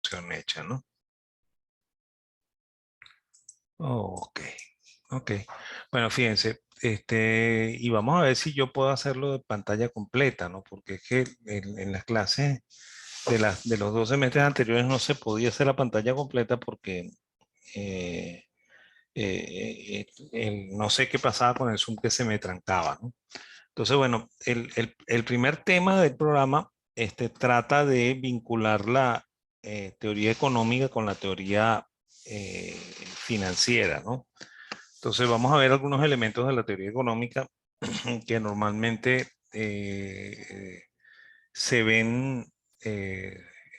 presentación hecha, ¿no? Ok, ok. Bueno, fíjense, y vamos a ver si yo puedo hacerlo de pantalla completa, ¿no? Porque es que en las clases de los 2 semestres anteriores no se podía hacer la pantalla completa porque eh, no sé qué pasaba con el Zoom que se me trancaba, ¿no? Entonces, bueno, el primer tema del programa trata de vincular la teoría económica con la teoría financiera, ¿no? Entonces, vamos a ver algunos elementos de la teoría económica que normalmente se ven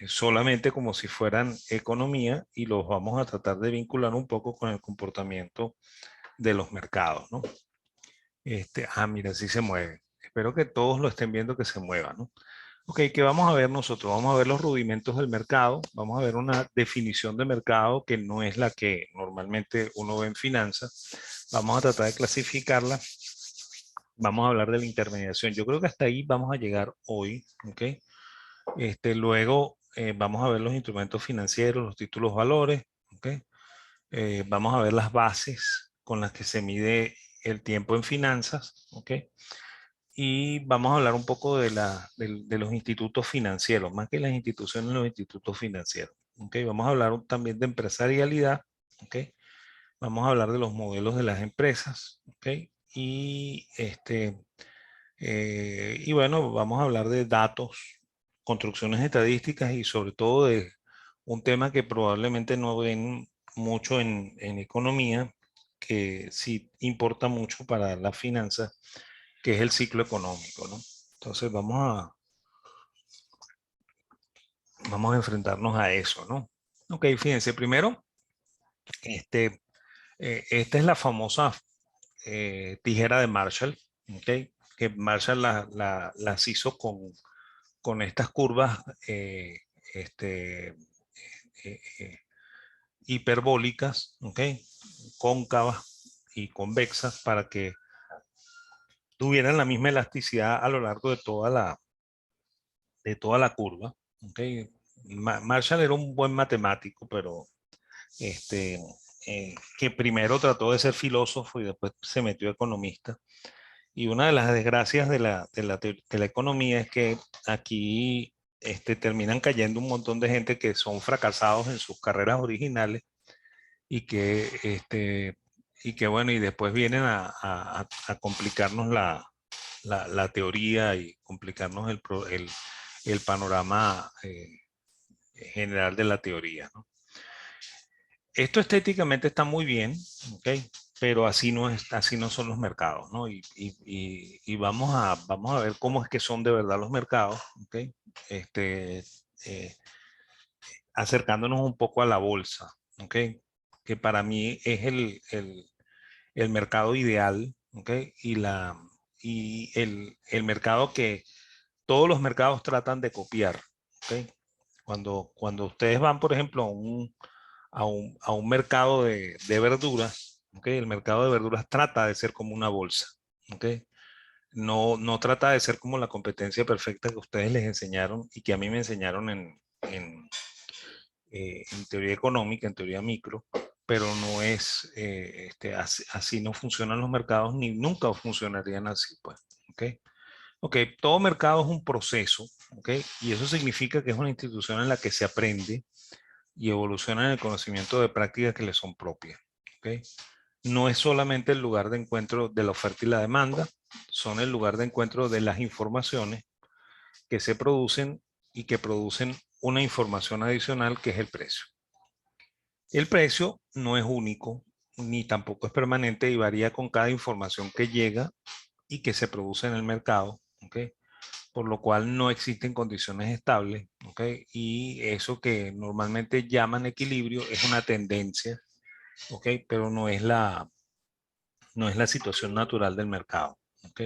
solamente como si fueran economía y los vamos a tratar de vincular un poco con el comportamiento de los mercados, ¿no? Mira, sí se mueve. Espero que todos lo estén viendo que se mueva, ¿no? Ok, ¿qué vamos a ver nosotros? Vamos a ver los rudimentos del mercado, vamos a ver una definición de mercado que no es la que normalmente uno ve en finanzas. Vamos a tratar de clasificarla. Vamos a hablar de la intermediación. Yo creo que hasta ahí vamos a llegar hoy, ¿ok? Luego vamos a ver los instrumentos financieros, los títulos valores, ¿ok? Vamos a ver las bases con las que se mide el tiempo en finanzas, ¿ok? Y vamos a hablar un poco de los institutos financieros, más que las instituciones, los institutos financieros, ¿ok? Vamos a hablar también de empresarialidad, ¿ok? Vamos a hablar de los modelos de las empresas, ¿ok? Y, y bueno, vamos a hablar de datos, construcciones estadísticas y sobre todo de un tema que probablemente no ven mucho en economía, que sí importa mucho para las finanzas, que es el ciclo económico, ¿no? Entonces vamos a enfrentarnos a eso, ¿no? Ok, fíjense, primero, esta es la famosa tijera de Marshall, ¿ok? Que Marshall las hizo con estas curvas este, hiperbólicas, ¿ok? Cóncavas y convexas para que tuvieran la misma elasticidad a lo largo de toda la curva, ¿ok? Marshall era un buen matemático, pero este, que primero trató de ser filósofo y después se metió economista. Y una de las desgracias de la economía es que aquí terminan cayendo un montón de gente que son fracasados en sus carreras originales y que bueno, y después vienen a complicarnos la teoría y complicarnos el panorama general de la teoría, ¿no? Esto estéticamente está muy bien, ¿ok? Pero así no son los mercados, ¿no? Y vamos a ver cómo es que son de verdad los mercados, ¿ok? Este, eh, Acercándonos un poco a la bolsa, ¿ok? Que para mí es el mercado ideal, ¿ok? Y el mercado que todos los mercados tratan de copiar, ¿ok? Cuando ustedes van, por ejemplo, a un mercado de verduras, ¿ok? El mercado de verduras trata de ser como una bolsa, ¿ok? No trata de ser como la competencia perfecta que ustedes les enseñaron y que a mí me enseñaron en teoría económica, en teoría micro, pero no es, así no funcionan los mercados ni nunca funcionarían así, pues, ¿ok? Ok, todo mercado es un proceso, ¿ok? Y eso significa que es una institución en la que se aprende y evoluciona en el conocimiento de prácticas que le son propias, ¿ok? No es solamente el lugar de encuentro de la oferta y la demanda, son el lugar de encuentro de las informaciones que se producen y que producen una información adicional que es el precio. El precio no es único ni tampoco es permanente y varía con cada información que llega y que se produce en el mercado, ¿ok? Por lo cual no existen condiciones estables, ¿ok? Y eso que normalmente llaman equilibrio es una tendencia, ¿ok? Pero no es la situación natural del mercado, ¿ok?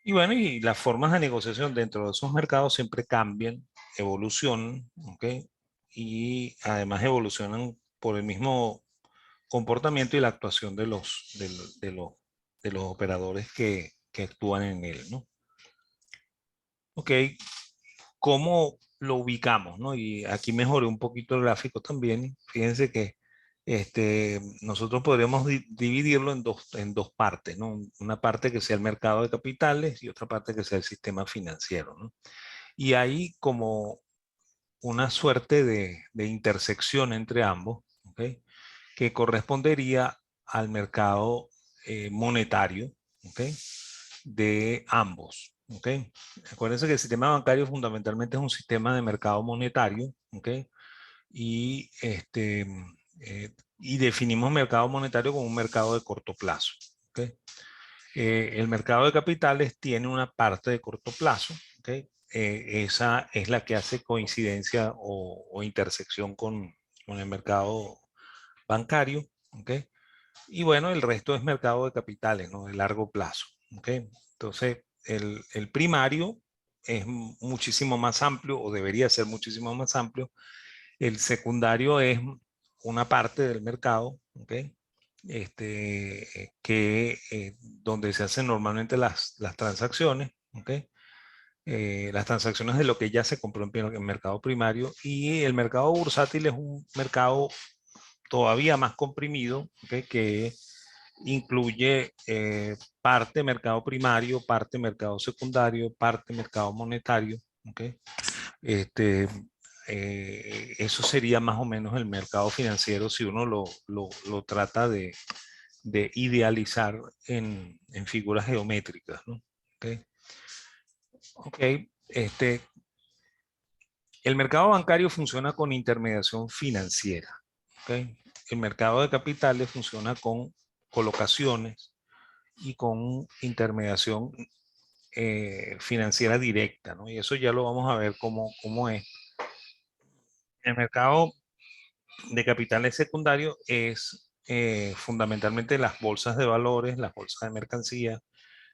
Y bueno, y las formas de negociación dentro de esos mercados siempre cambian, evolucionan, ¿ok? Y además evolucionan por el mismo comportamiento y la actuación de los operadores que actúan en él, ¿no? Ok, ¿cómo lo ubicamos, ¿no? Y aquí mejoré un poquito el gráfico también. Fíjense que nosotros podríamos dividirlo en dos partes, ¿no? Una parte que sea el mercado de capitales y otra parte que sea el sistema financiero, ¿no? Y hay como una suerte de intersección entre ambos, ¿ok? Que correspondería al mercado monetario, ¿ok? De ambos, ¿ok? Acuérdense que el sistema bancario fundamentalmente es un sistema de mercado monetario, ¿ok? Y, y definimos mercado monetario como un mercado de corto plazo, ¿ok? El mercado de capitales tiene una parte de corto plazo, ¿ok? Esa es la que hace coincidencia o intersección con el mercado bancario, ¿ok? Y bueno, el resto es mercado de capitales, ¿no? De largo plazo, ¿ok? Entonces, el primario es muchísimo más amplio o debería ser muchísimo más amplio. El secundario es una parte del mercado, ¿ok? Donde se hacen normalmente las transacciones, ¿ok? Las transacciones de lo que ya se compró en mercado primario, y el mercado bursátil es un mercado todavía más comprimido, ¿ok? Que incluye parte mercado primario, parte mercado secundario, parte mercado monetario, ¿ok? Este, Eso sería más o menos el mercado financiero si uno lo trata de idealizar en figuras geométricas, ¿no? ¿Ok? Ok, el mercado bancario funciona con intermediación financiera, ¿ok? El mercado de capitales funciona con colocaciones y con intermediación financiera directa, ¿no? Y eso ya lo vamos a ver cómo es. El mercado de capitales secundarios es fundamentalmente las bolsas de valores, las bolsas de mercancía,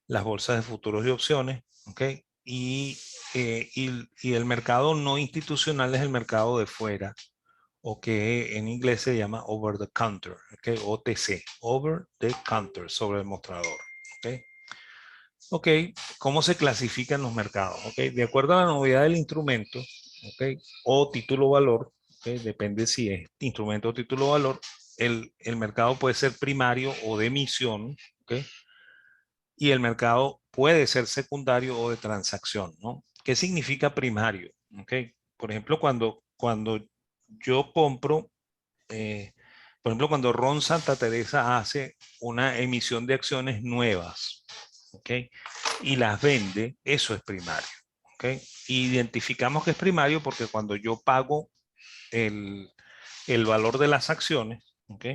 las bolsas de futuros y opciones, ¿ok? Y el mercado no institucional es el mercado de fuera, o que en inglés se llama over the counter, ¿ok? OTC, over the counter, sobre el mostrador, ¿ok? Ok, ¿cómo se clasifican los mercados? Ok, de acuerdo a la novedad del instrumento, ok, o título valor, ok, depende si es instrumento o título valor, el mercado puede ser primario o de emisión, ok, y el mercado puede ser secundario o de transacción, ¿no? ¿Qué significa primario? Ok, por ejemplo, cuando yo compro, por ejemplo, cuando Ron Santa Teresa hace una emisión de acciones nuevas, ¿ok? Y las vende, eso es primario, ¿ok? Identificamos que es primario porque cuando yo pago el, el valor de las acciones, ¿ok?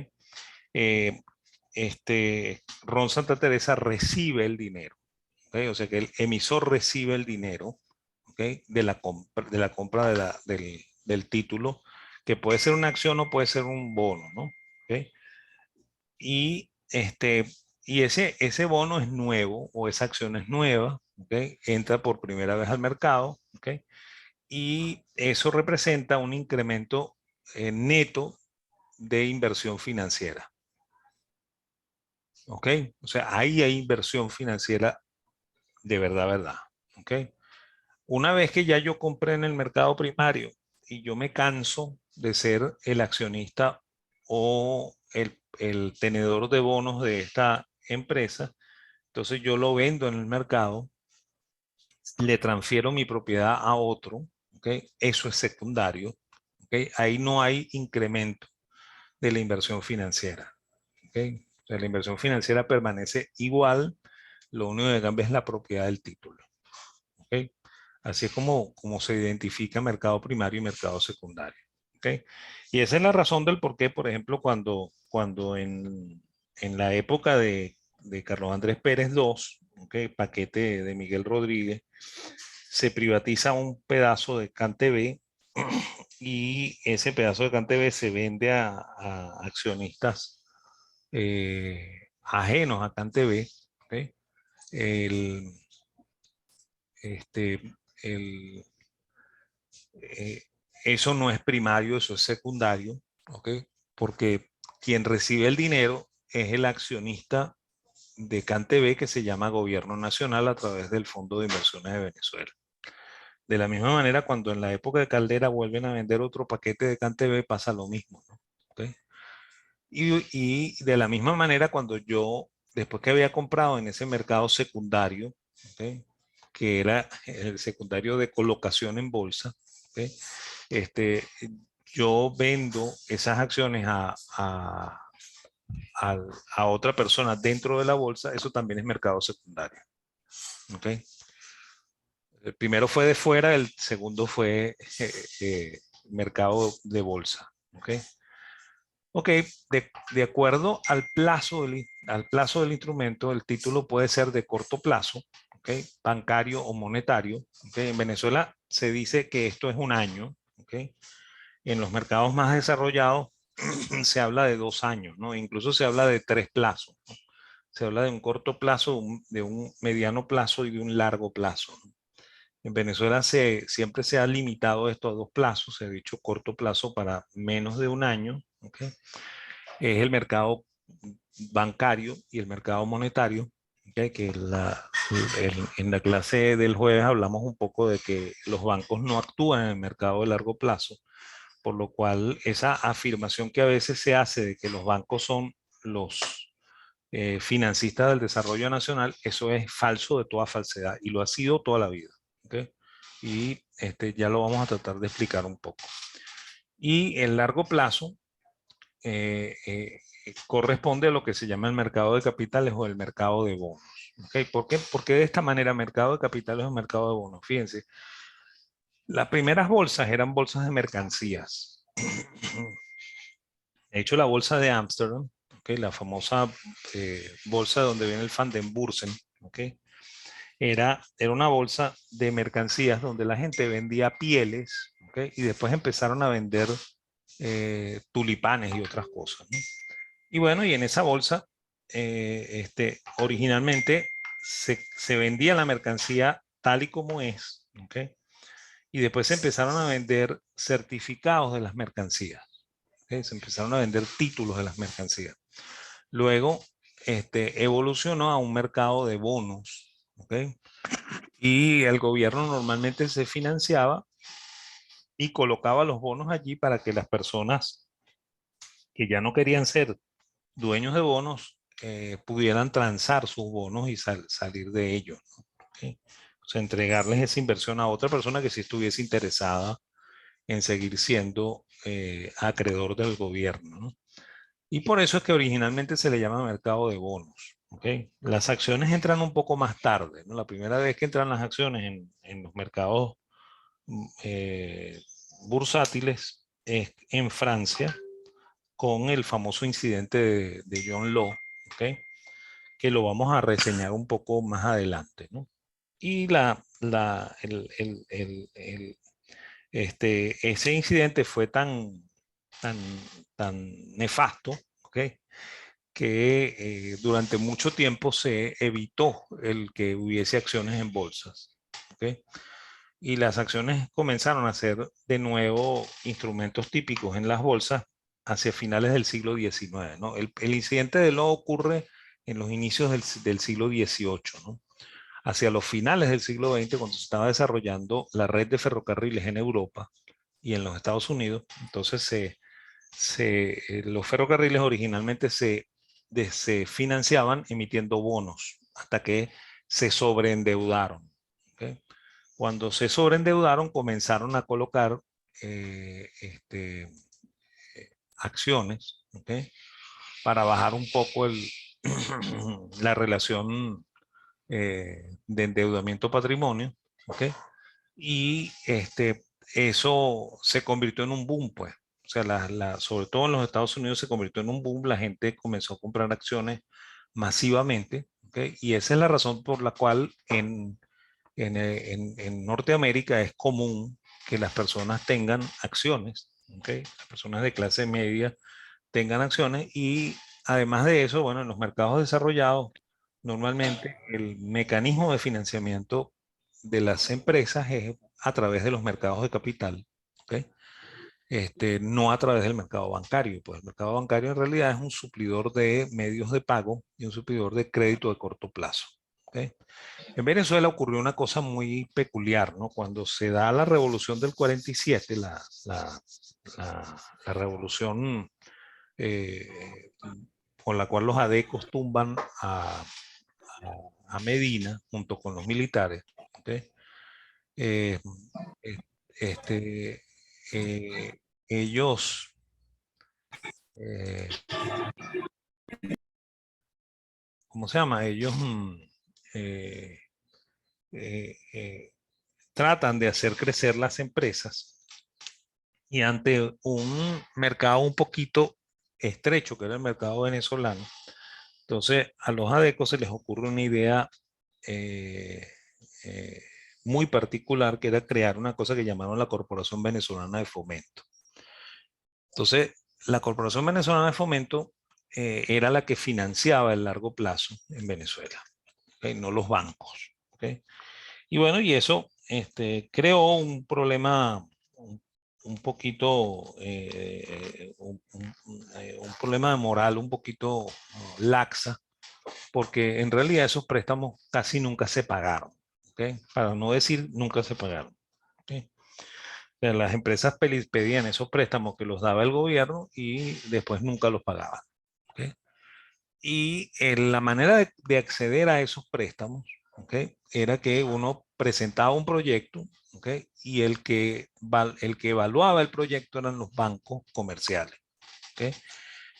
Ron Santa Teresa recibe el dinero, ¿ok? O sea que el emisor recibe el dinero, ¿ok? De la compra del título, que puede ser una acción o puede ser un bono, ¿no? ¿Ok? Y, ese bono es nuevo o esa acción es nueva, ¿ok? Entra por primera vez al mercado, ¿ok? Y eso representa un incremento neto de inversión financiera, ¿ok? O sea, ahí hay inversión financiera de verdad, verdad, ¿ok? Una vez que ya yo compré en el mercado primario y yo me canso de ser el accionista o el tenedor de bonos de esta empresa, entonces yo lo vendo en el mercado, le transfiero mi propiedad a otro, ¿ok? Eso es secundario, ¿ok? Ahí no hay incremento de la inversión financiera, ¿ok? O sea, la inversión financiera permanece igual, lo único que cambia es la propiedad del título, ¿ok? Así es como se identifica mercado primario y mercado secundario, ¿ok? Y esa es la razón del por qué, por ejemplo, cuando en la época de Carlos Andrés Pérez II, ¿ok? Paquete de Miguel Rodríguez, se privatiza un pedazo de CanTV y ese pedazo de CanTV se vende a accionistas ajenos a CanTV, ¿ok? El, este, el, eh, Eso no es primario, eso es secundario, ¿ok? Porque quien recibe el dinero es el accionista de CanTV, que se llama Gobierno Nacional a través del Fondo de Inversiones de Venezuela. De la misma manera, cuando en la época de Caldera vuelven a vender otro paquete de CanTV, pasa lo mismo, ¿no? ¿Ok? Y de la misma manera, cuando yo, después que había comprado en ese mercado secundario, ¿ok? Que era el secundario de colocación en bolsa, ¿ok? este, yo vendo esas acciones a otra persona dentro de la bolsa, eso también es mercado secundario. ¿Ok? El primero fue de fuera, el segundo fue mercado de bolsa. ¿Ok? Ok, de acuerdo al plazo del instrumento, el título puede ser de corto plazo, ¿ok? Bancario o monetario. ¿Ok? En Venezuela se dice que esto es un año. ¿Ok? En los mercados más desarrollados se habla de 2 años, ¿no? Incluso se habla de 3 plazos, ¿no? Se habla de un corto plazo, de un mediano plazo y de un largo plazo, ¿no? En Venezuela siempre se ha limitado esto a 2 plazos, se ha dicho corto plazo para menos de un año, ¿ok? Es el mercado bancario y el mercado monetario, ¿ok? Que en la clase del jueves hablamos un poco de que los bancos no actúan en el mercado de largo plazo, por lo cual esa afirmación que a veces se hace de que los bancos son los financistas del desarrollo nacional, eso es falso de toda falsedad y lo ha sido toda la vida. ¿Ok? Y ya lo vamos a tratar de explicar un poco. Y el largo plazo corresponde a lo que se llama el mercado de capitales o el mercado de bonos. ¿Ok? ¿Por qué? Porque de esta manera mercado de capitales o mercado de bonos. Fíjense, las primeras bolsas eran bolsas de mercancías. De hecho, la bolsa de Ámsterdam, ¿okay? La famosa bolsa donde viene el Van den Bursen, ¿okay? Era una bolsa de mercancías donde la gente vendía pieles, ¿okay? Y después empezaron a vender tulipanes y otras cosas, ¿no? Y bueno, y en esa bolsa, originalmente se vendía la mercancía tal y como es, ¿okay? Y después se empezaron a vender certificados de las mercancías. ¿Okay? Se empezaron a vender títulos de las mercancías. Luego, evolucionó a un mercado de bonos. ¿Okay? Y el gobierno normalmente se financiaba y colocaba los bonos allí para que las personas que ya no querían ser dueños de bonos pudieran transar sus bonos y salir de ellos, ¿no? ¿Okay? O sea, entregarles esa inversión a otra persona que sí estuviese interesada en seguir siendo acreedor del gobierno, ¿no? Y por eso es que originalmente se le llama mercado de bonos. ¿Okay? Las acciones entran un poco más tarde, ¿no? La primera vez que entran las acciones en los mercados eh, bursátiles es en Francia con el famoso incidente de John Law, ¿okay? Que lo vamos a reseñar un poco más adelante, ¿no? Y ese incidente fue tan, tan nefasto, ¿ok? Que durante mucho tiempo se evitó el que hubiese acciones en bolsas, ¿ok? Y las acciones comenzaron a ser de nuevo instrumentos típicos en las bolsas hacia finales del siglo XIX, ¿no? El incidente de Law ocurre en los inicios del siglo XVIII, ¿no? Hacia los finales del siglo XX, cuando se estaba desarrollando la red de ferrocarriles en Europa y en los Estados Unidos, entonces los ferrocarriles originalmente se financiaban emitiendo bonos hasta que se sobreendeudaron. ¿Okay? Cuando se sobreendeudaron, comenzaron a colocar eh, este, acciones, ¿okay? Para bajar un poco la relación de endeudamiento-patrimonio, ¿ok? Y eso se convirtió en un boom, pues. O sea, sobre todo en los Estados Unidos se convirtió en un boom, la gente comenzó a comprar acciones masivamente, ¿ok? Y esa es la razón por la cual en Norteamérica es común que las personas tengan acciones, ¿ok? Las personas de clase media tengan acciones y además de eso, bueno, en los mercados desarrollados, normalmente el mecanismo de financiamiento de las empresas es a través de los mercados de capital, ¿ok? No a través del mercado bancario, pues el mercado bancario en realidad es un suplidor de medios de pago y un suplidor de crédito de corto plazo. ¿Ok? En Venezuela ocurrió una cosa muy peculiar, ¿no? Cuando se da la revolución del 47, la revolución eh, con la cual los adecos tumban a Medina junto con los militares, ¿ok? Eh, eh, este, ellos, eh, ¿cómo se llama? Ellos eh, eh, eh, tratan de hacer crecer las empresas y ante un mercado un poquito estrecho, que era el mercado venezolano, entonces a los adecos se les ocurre una idea eh, eh, muy particular, que era crear una cosa que llamaron la Corporación Venezolana de Fomento. Entonces, la Corporación Venezolana de Fomento era la que financiaba el largo plazo en Venezuela, ¿ok? No los bancos. ¿Ok? Y bueno, y eso creó un problema un poquito, un problema de moral un poquito laxa, porque en realidad esos préstamos casi nunca se pagaron, ¿ok? Para no decir nunca se pagaron. ¿Ok? O sea, las empresas pedían esos préstamos que los daba el gobierno y después nunca los pagaban. ¿Ok? Y la manera de acceder a esos préstamos, ¿ok? Era que uno presentaba un proyecto, ¿ok? Y el que evaluaba el proyecto eran los bancos comerciales. ¿Ok?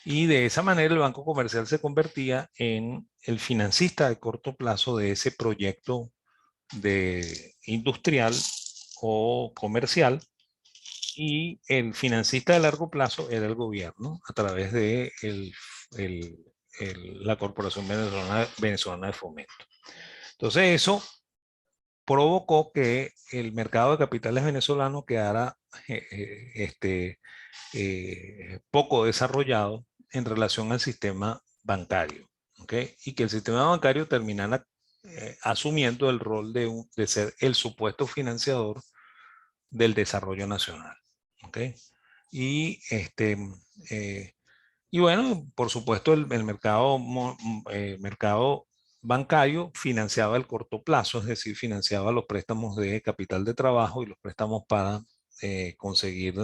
Y de esa manera el banco comercial se convertía en el financista de corto plazo de ese proyecto de industrial o comercial, y el financista de largo plazo era el gobierno a través de el, la Corporación Venezolana de Fomento. Entonces eso provocó que el mercado de capitales venezolano quedara poco desarrollado en relación al sistema bancario, ¿ok? Y que el sistema bancario terminara asumiendo el rol de ser el supuesto financiador del desarrollo nacional, ¿ok? Y, eh, y bueno, por supuesto, el mercado, mercado bancario financiaba el corto plazo, es decir, financiaba los préstamos de capital de trabajo y los préstamos para conseguir,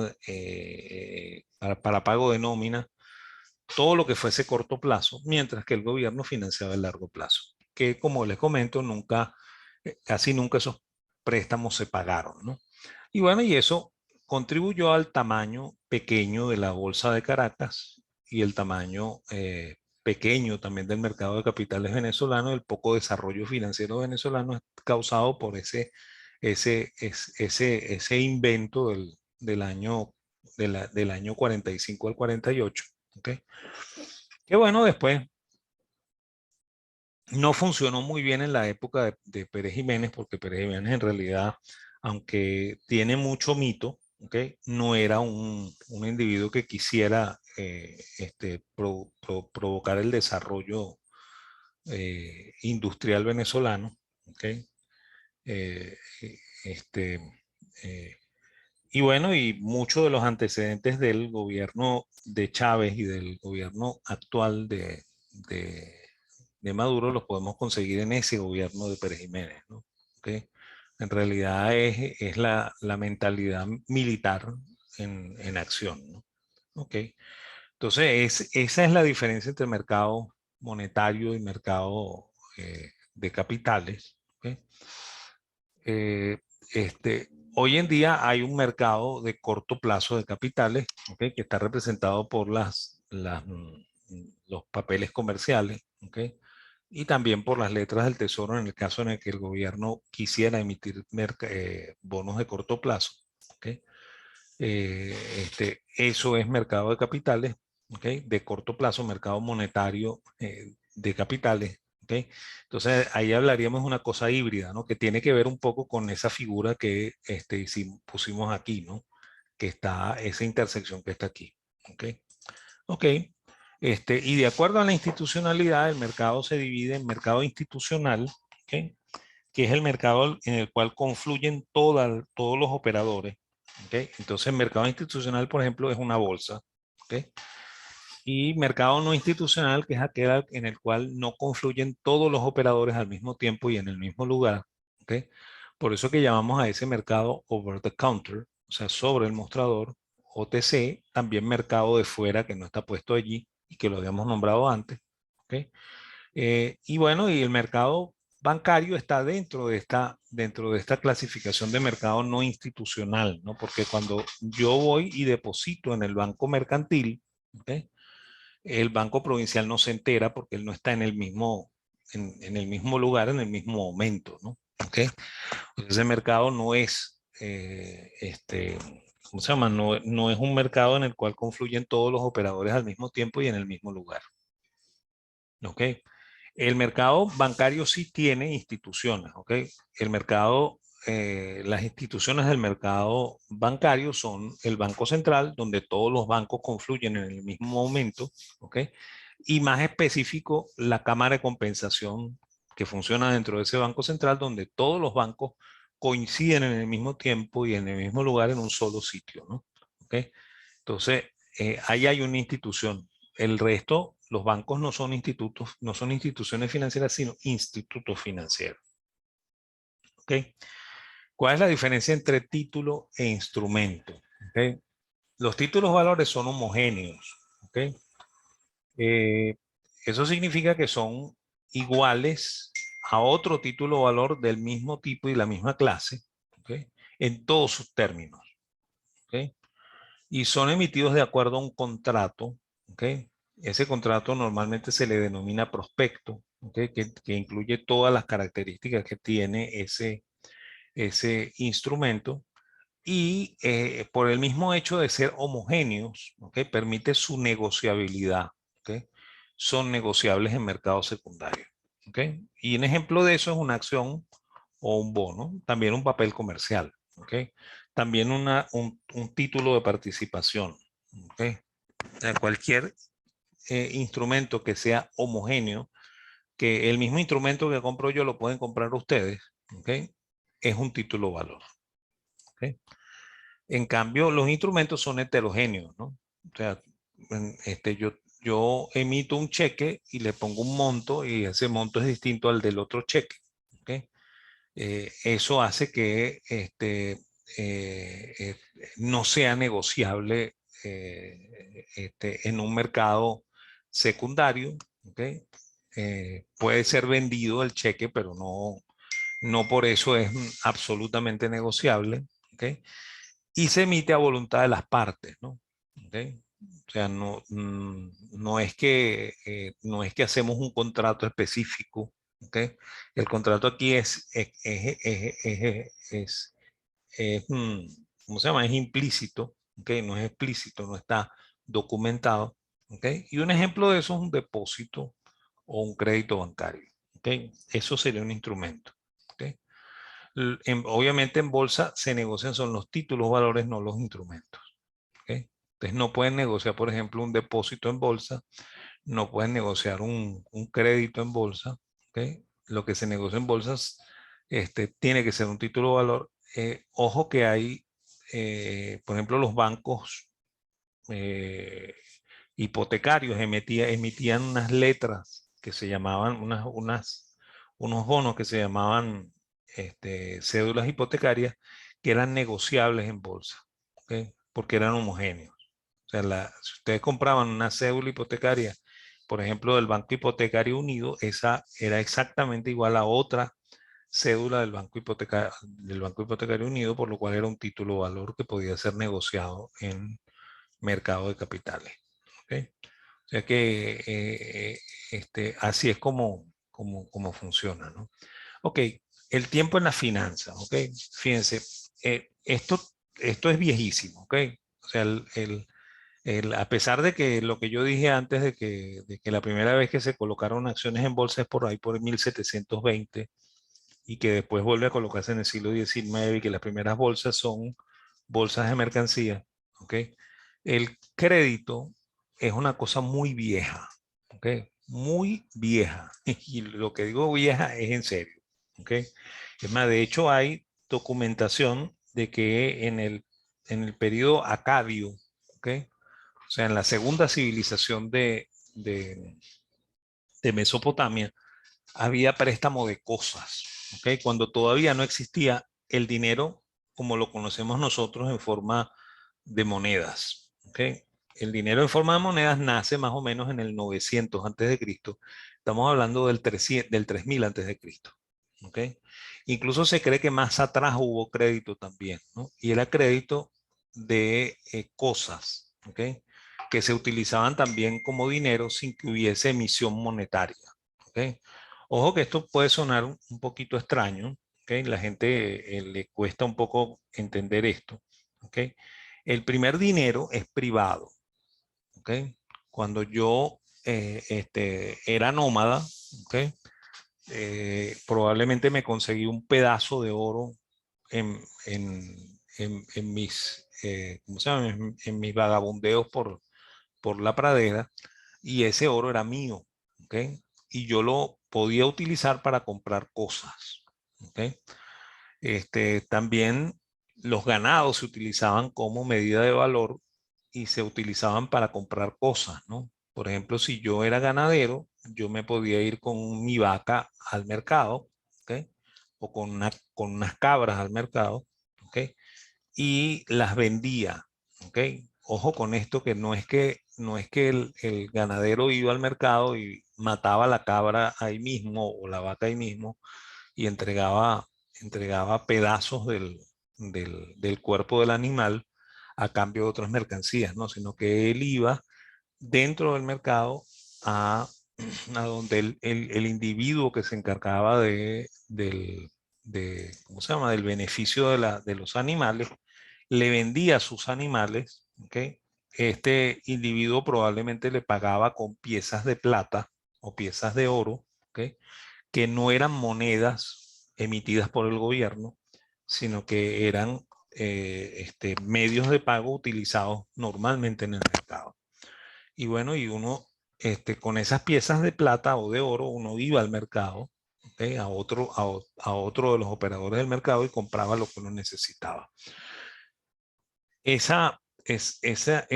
para pago de nómina, todo lo que fuese corto plazo, mientras que el gobierno financiaba el largo plazo, que como les comento, nunca, casi nunca esos préstamos se pagaron, ¿no? Y bueno, y eso contribuyó al tamaño pequeño de la Bolsa de Caracas y el tamaño pequeño también del mercado de capitales venezolano, el poco desarrollo financiero venezolano causado por ese invento del año, del año 45 al 48. ¿Ok? Que bueno, después no funcionó muy bien en la época de Pérez Jiménez, porque Pérez Jiménez en realidad, aunque tiene mucho mito, ¿okay? No era un individuo que quisiera provocar el desarrollo industrial venezolano. ¿Okay? Eh, este, eh, y bueno, y muchos de los antecedentes del gobierno de Chávez y del gobierno actual de, de Maduro los podemos conseguir en ese gobierno de Pérez Jiménez, ¿no? ¿Ok? En realidad es la mentalidad militar en acción, ¿no? ¿Ok? Entonces, esa es la diferencia entre mercado monetario y mercado de capitales. ¿Ok? Hoy en día hay un mercado de corto plazo de capitales, ¿ok? Que está representado por los papeles comerciales, ¿ok? Y también por las letras del tesoro en el caso en el que el gobierno quisiera emitir bonos de corto plazo. ¿Ok? Eso es mercado de capitales, ¿ok? De corto plazo, mercado monetario de capitales. ¿Ok? Entonces ahí hablaríamos de una cosa híbrida, ¿no? Que tiene que ver un poco con esa figura que pusimos aquí, ¿no? Que está esa intersección que está aquí. ¿Ok? Ok. Y de acuerdo a la institucionalidad, el mercado se divide en mercado institucional, ¿ok? Que es el mercado en el cual confluyen todos los operadores. ¿Ok? Entonces, el mercado institucional, por ejemplo, es una bolsa. ¿Ok? Y mercado no institucional, que es aquel en el cual no confluyen todos los operadores al mismo tiempo y en el mismo lugar. ¿Ok? Por eso que llamamos a ese mercado over the counter, o sea, sobre el mostrador, OTC, también mercado de fuera que no está puesto allí y que lo habíamos nombrado antes. ¿Ok? Y bueno, y el mercado bancario está dentro de esta clasificación de mercado no institucional, ¿no? Porque cuando yo voy y deposito en el banco mercantil, ¿ok? El banco provincial no se entera porque él no está en el mismo lugar, en el mismo momento, ¿no? ¿Ok? Ese mercado no es, ¿cómo se llama? No, no es un mercado en el cual confluyen todos los operadores al mismo tiempo y en el mismo lugar. ¿Ok? El mercado bancario sí tiene instituciones, ¿ok? El mercado, las instituciones del mercado bancario son el Banco Central, donde todos los bancos confluyen en el mismo momento, ¿ok? Y más específico, la Cámara de Compensación que funciona dentro de ese Banco Central, donde todos los bancos coinciden en el mismo tiempo y en el mismo lugar en un solo sitio, ¿no? ¿Ok? Entonces, ahí hay una institución. El resto, los bancos no son institutos, no son instituciones financieras, sino institutos financieros. ¿Ok? ¿Cuál es la diferencia entre título e instrumento? ¿Ok? Los títulos valores son homogéneos. ¿Ok? Eh, Eso significa que son iguales a otro título o valor del mismo tipo y la misma clase, ¿ok? En todos sus términos. ¿Ok? Y son emitidos de acuerdo a un contrato, ¿ok? Ese contrato normalmente se le denomina prospecto, ¿ok? Que incluye todas las características que tiene ese instrumento y por el mismo hecho de ser homogéneos, ¿ok? Permite su negociabilidad, ¿ok? Son negociables en mercado secundario, ¿ok? Y un ejemplo de eso es una acción o un bono, también un papel comercial, ¿ok? También un título de participación, ¿ok? O sea, cualquier instrumento que sea homogéneo, que el mismo instrumento que compro yo lo pueden comprar ustedes, ¿ok? Es un título valor, ¿ok? En cambio, los instrumentos son heterogéneos, ¿no? O sea, yo emito un cheque y le pongo un monto y ese monto es distinto al del otro cheque, ¿ok? Eso hace que no sea negociable en un mercado secundario. ¿Ok? Puede ser vendido el cheque, pero no por eso es absolutamente negociable. ¿Ok? Y se emite a voluntad de las partes, ¿no? ¿Ok? O sea, no es que hacemos un contrato específico. ¿Ok? El contrato aquí ¿cómo se llama? Es implícito, ¿ok? No es explícito, no está documentado, ¿ok? Y un ejemplo de eso es un depósito o un crédito bancario, ¿ok? Eso sería un instrumento, ¿ok? Obviamente en bolsa se negocian son los títulos valores, no los instrumentos, ¿ok? Entonces no pueden negociar, por ejemplo, un depósito en bolsa, no pueden negociar un crédito en bolsa, ¿ok? Lo que se negocia en bolsas tiene que ser un título de valor. Ojo que hay, por ejemplo, los bancos eh, hipotecarios emitían unas letras que se llamaban, unos bonos que se llamaban cédulas hipotecarias que eran negociables en bolsa, ¿ok? Porque eran homogéneos. O sea, si ustedes compraban una cédula hipotecaria, por ejemplo, del Banco Hipotecario Unido, esa era exactamente igual a otra cédula del Banco Hipotecario Unido, por lo cual era un título de valor que podía ser negociado en mercado de capitales. ¿Ok? O sea que así es como funciona, ¿no? Ok, el tiempo en la finanza, ¿ok? Fíjense, esto es viejísimo, ¿ok? O sea, a pesar de que lo que yo dije antes de que la primera vez que se colocaron acciones en bolsa es por ahí por 1720 y que después vuelve a colocarse en el siglo XIX y que las primeras bolsas son bolsas de mercancía, ¿ok? El crédito es una cosa muy vieja, ¿ok? Muy vieja. Y lo que digo vieja es en serio, ¿ok? Es más, de hecho hay documentación de que en el periodo acadio, ¿ok? O sea, en la segunda civilización de Mesopotamia, había préstamo de cosas, ¿ok? Cuando todavía no existía el dinero como lo conocemos nosotros en forma de monedas, ¿ok? El dinero en forma de monedas nace más o menos en el 900 antes de Cristo. Estamos hablando del 300, del 3000 antes de Cristo, ¿ok? Incluso se cree que más atrás hubo crédito también, ¿no? Y era crédito de cosas, ¿ok? Que se utilizaban también como dinero sin que hubiese emisión monetaria, ¿ok? Ojo que esto puede sonar un poquito extraño, ¿ok? La gente le cuesta un poco entender esto, ¿ok? El primer dinero es privado, ¿ok? Cuando yo era nómada, ¿ok? Probablemente me conseguí un pedazo de oro en mis, ¿cómo se llama? En mis vagabundeos por la pradera, y ese oro era mío, ¿ok? Y yo lo podía utilizar para comprar cosas, ¿ok? También los ganados se utilizaban como medida de valor y se utilizaban para comprar cosas, ¿no? Por ejemplo, si yo era ganadero, yo me podía ir con mi vaca al mercado, ¿ok? O con unas cabras al mercado, ¿ok? Y las vendía, ¿ok? Ojo con esto, que no es que el ganadero iba al mercado y mataba la cabra ahí mismo o la vaca ahí mismo y entregaba pedazos del cuerpo del animal a cambio de otras mercancías, ¿no? Sino que él iba dentro del mercado a, a donde el individuo que se encargaba ¿cómo se llama? Del beneficio de los animales, le vendía sus animales, ¿ok? Este individuo probablemente le pagaba con piezas de plata o piezas de oro, ¿ok? Que no eran monedas emitidas por el gobierno, sino que eran medios de pago utilizados normalmente en el mercado. Y bueno, y uno con esas piezas de plata o de oro, uno iba al mercado, ¿ok? A otro de los operadores del mercado y compraba lo que uno necesitaba. Esa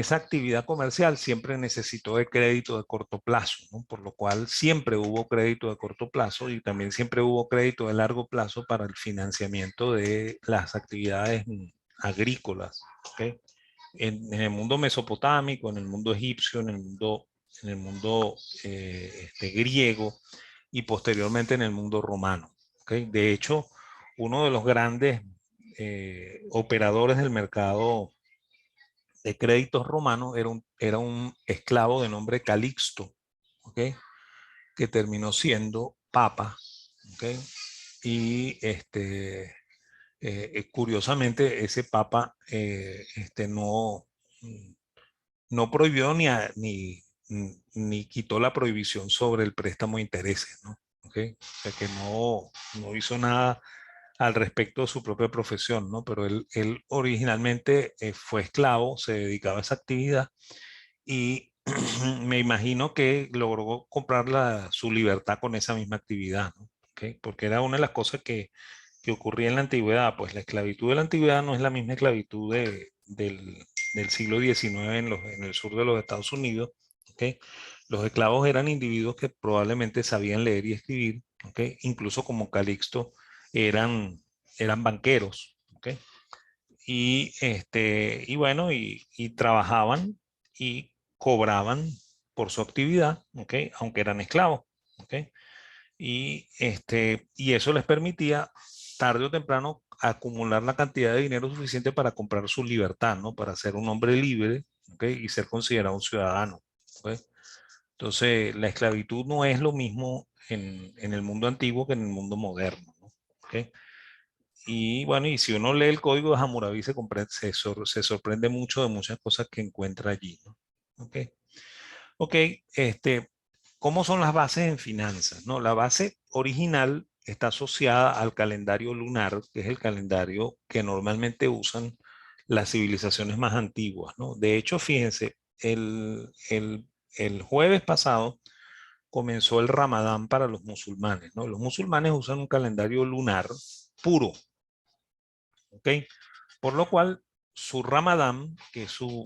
actividad comercial siempre necesitó de crédito de corto plazo, ¿no? Por lo cual siempre hubo crédito de corto plazo y también siempre hubo crédito de largo plazo para el financiamiento de las actividades agrícolas, ¿ok? En el mundo mesopotámico, en el mundo egipcio, en el mundo griego y posteriormente en el mundo romano, ¿ok? De hecho, uno de los grandes operadores del mercado de créditos romanos era un esclavo de nombre Calixto, ¿ok? Que terminó siendo papa, ¿ok? Y curiosamente ese papa no prohibió ni quitó la prohibición sobre el préstamo de intereses, ¿no? ¿Ok? O sea que no hizo nada al respecto de su propia profesión, ¿no? Pero él originalmente fue esclavo, se dedicaba a esa actividad y me imagino que logró comprar su libertad con esa misma actividad, ¿no? ¿Ok? Porque era una de las cosas que ocurría en la antigüedad, pues la esclavitud de la antigüedad no es la misma esclavitud del siglo XIX en el sur de los Estados Unidos, ¿ok? Los esclavos eran individuos que probablemente sabían leer y escribir, ¿ok? Incluso como Calixto eran banqueros, ¿ok? Y bueno, y trabajaban y cobraban por su actividad, ¿ok? Aunque eran esclavos, ¿ok? Y eso les permitía tarde o temprano acumular la cantidad de dinero suficiente para comprar su libertad, ¿no? Para ser un hombre libre, ¿ok? Y ser considerado un ciudadano, ¿ok? Entonces, la esclavitud no es lo mismo en el mundo antiguo que en el mundo moderno, ¿no? ¿Ok? Y bueno, y si uno lee el código de Hammurabi se sorprende mucho de muchas cosas que encuentra allí, ¿no? ¿Ok? Ok, ¿cómo son las bases en finanzas? ¿No? La base original está asociada al calendario lunar, que es el calendario que normalmente usan las civilizaciones más antiguas, ¿no? De hecho, fíjense, el jueves pasado comenzó el Ramadán para los musulmanes, ¿no? Los musulmanes usan un calendario lunar puro, ¿ok? Por lo cual, su Ramadán, que es su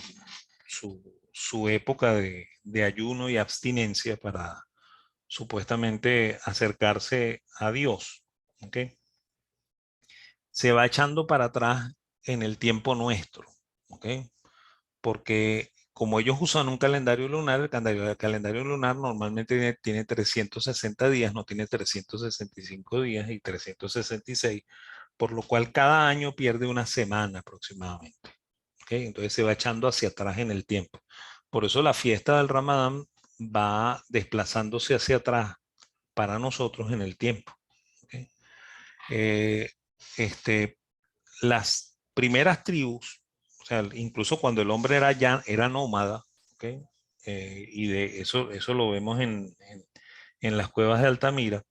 su época de ayuno y abstinencia para supuestamente acercarse a Dios. ¿Ok? Se va echando para atrás en el tiempo nuestro. ¿Ok? Porque como ellos usan un calendario lunar, el calendario lunar normalmente tiene 360 días, no tiene 365 días y 366, por lo cual cada año pierde una semana aproximadamente. ¿Ok? Entonces se va echando hacia atrás en el tiempo. Por eso la fiesta del Ramadán va desplazándose hacia atrás para nosotros en el tiempo. ¿Ok? Eh, este, las primeras tribus, o sea, incluso cuando el hombre era ya era nómada, ¿ok? Y de eso lo vemos en las cuevas de Altamira,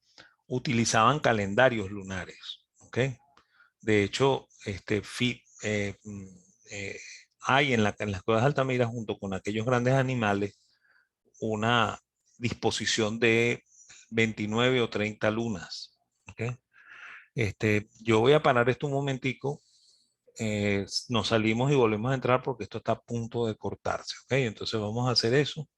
utilizaban calendarios lunares, ¿ok? De hecho, eh, hay en las cuevas de Altamira, junto con aquellos grandes animales, una disposición de 29 o 30 lunas, ¿ok? Yo voy a parar esto un momentico, nos salimos y volvemos a entrar porque esto está a punto de cortarse, ¿ok? Entonces vamos a hacer eso